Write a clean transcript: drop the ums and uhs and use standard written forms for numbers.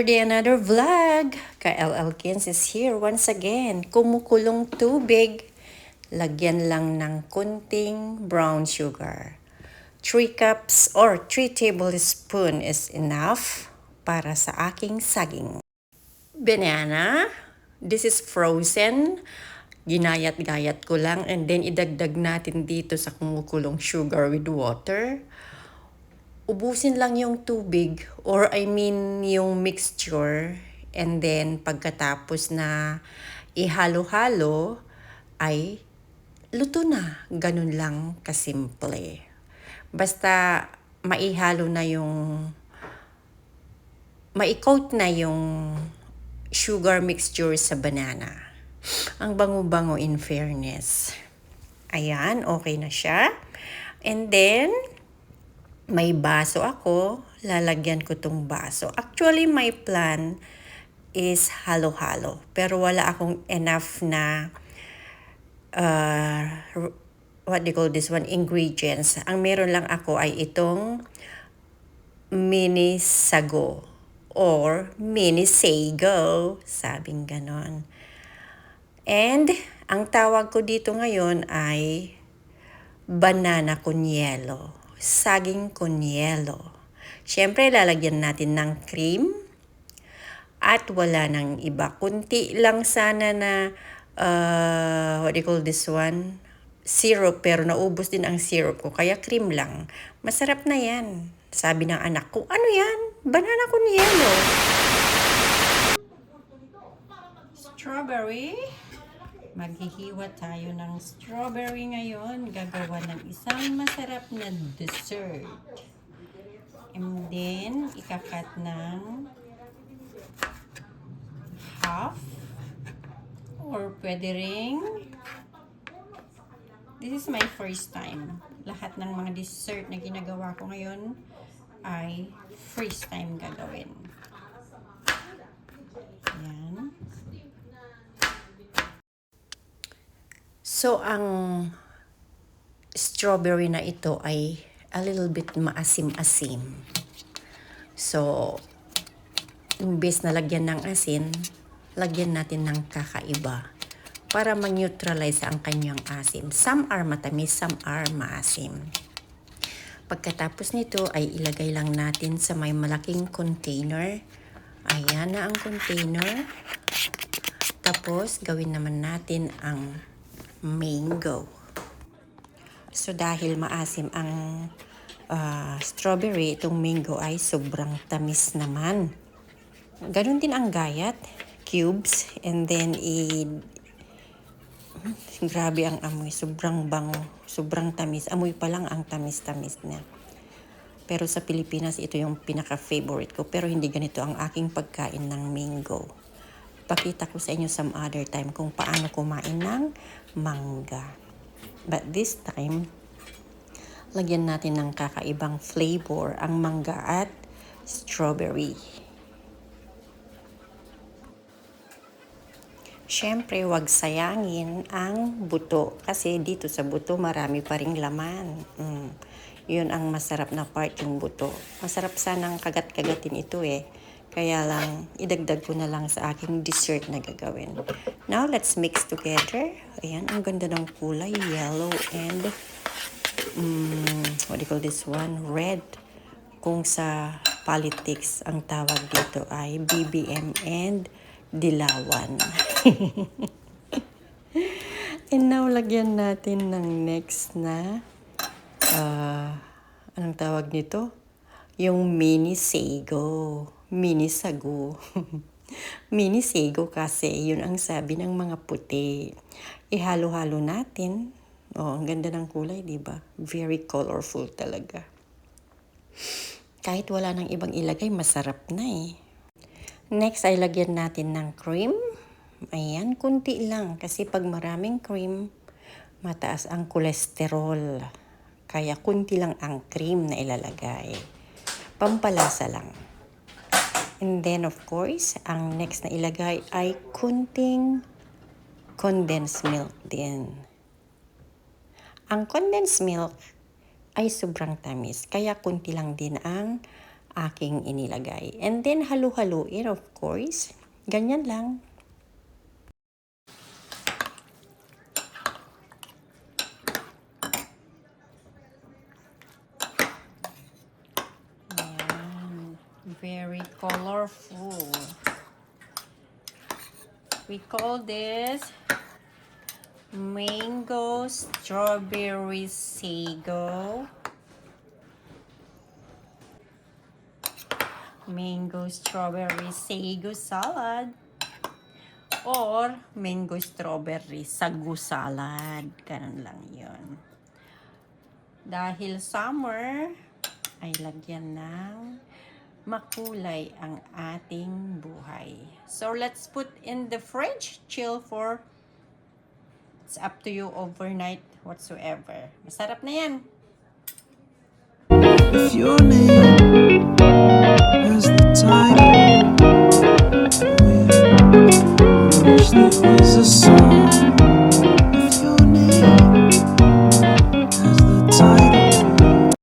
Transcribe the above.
day, another vlog. Ka-LL Kins is here once again. Kumukulong tubig. Lagyan lang ng kunting brown sugar. 3 cups or 3 tablespoon is enough para sa aking saging. Banana. This is frozen. Ginayat-gayat ko lang and then idagdag natin dito sa kumukulong sugar with water. Ubusin lang yung tubig or yung mixture, and then pagkatapos na ihalo-halo ay luto na. Ganun lang kasimple. Basta maihalo na mai-coat na yung sugar mixture sa banana. Ang bango-bango in fairness. Ayan, okay na siya. And then may baso ako, lalagyan ko tong baso. Actually, my plan is halo-halo. Pero wala akong enough na, ingredients. Ang meron lang ako ay itong mini sago or mini sago. Sabing ganon. And, ang tawag ko dito ngayon ay banana con yelo. Saging con yelo. Siyempre, lalagyan natin ng cream. At wala nang iba. Kunti lang sana na, syrup. Pero naubos din ang syrup ko. Kaya cream lang. Masarap na yan. Sabi ng anak ko, ano yan? Banana con yelo. Strawberry. Maghihiwa tayo ng strawberry ngayon. Gagawa ng isang masarap na dessert. And then, ikakat ng half. Or pwede ring. This is my first time. Lahat ng mga dessert na ginagawa ko ngayon ay first time gagawin. Yan. So, ang strawberry na ito ay a little bit maasim-asim. So, imbes na lagyan ng asin, lagyan natin ng kakaiba para ma-neutralize ang kanyang asim. Some are matamis, some are maasim. Pagkatapos nito ay ilagay lang natin sa may malaking container. Ayan na ang container. Tapos, gawin naman natin ang mango. So dahil maasim ang strawberry, itong mango ay sobrang tamis naman. Ganun din ang gayat, cubes, and then grabe ang amoy, sobrang bango, sobrang tamis. Amoy pa lang ang tamis-tamis niya. Pero sa Pilipinas, ito yung pinaka-favorite ko. Pero hindi ganito ang aking pagkain ng mango. Pakita ko sa inyo some other time kung paano kumain ng mangga. But this time, lagyan natin ng kakaibang flavor ang mangga at strawberry. Siyempre, wag sayangin ang buto kasi dito sa buto marami pa ring laman. Yun ang masarap na part, yung buto. Masarap sanang kagat-kagatin ito eh. Kaya lang, idagdag ko na lang sa aking dessert na gagawin. Now, let's mix together. Ayan, ang ganda ng kulay. Yellow and, red. Kung sa politics, ang tawag dito ay BBM and dilawan. And now, lagyan natin ng next na, anong tawag nito? Yung mini sago. Mini sago. Mini sago kasi yun ang sabi ng mga puti. Ihalo-halo natin. Oh, ang ganda ng kulay, di ba? Very colorful talaga. Kahit wala nang ibang ilagay, masarap na eh. Next ay lagyan natin ng cream. Ayan, kunti lang. Kasi pag maraming cream, mataas ang kolesterol. Kaya kunti lang ang cream na ilalagay. Pampalasa lang. And then, of course, ang next na ilagay ay kunting condensed milk din. Ang condensed milk ay sobrang tamis, kaya kunti lang din ang aking inilagay. And then, halu-haluin, of course. Ganyan lang. Ayan. Very colorful. We call this mango strawberry sago. Mango strawberry sago salad. Or mango strawberry sagu salad. Ganun lang yun. Dahil summer, ay lagyan ng makulay ang ating buhay. So, let's put in the fridge. Chill for, it's up to you, overnight, whatsoever. Masarap na yan. If your name as the time when I wish there was a song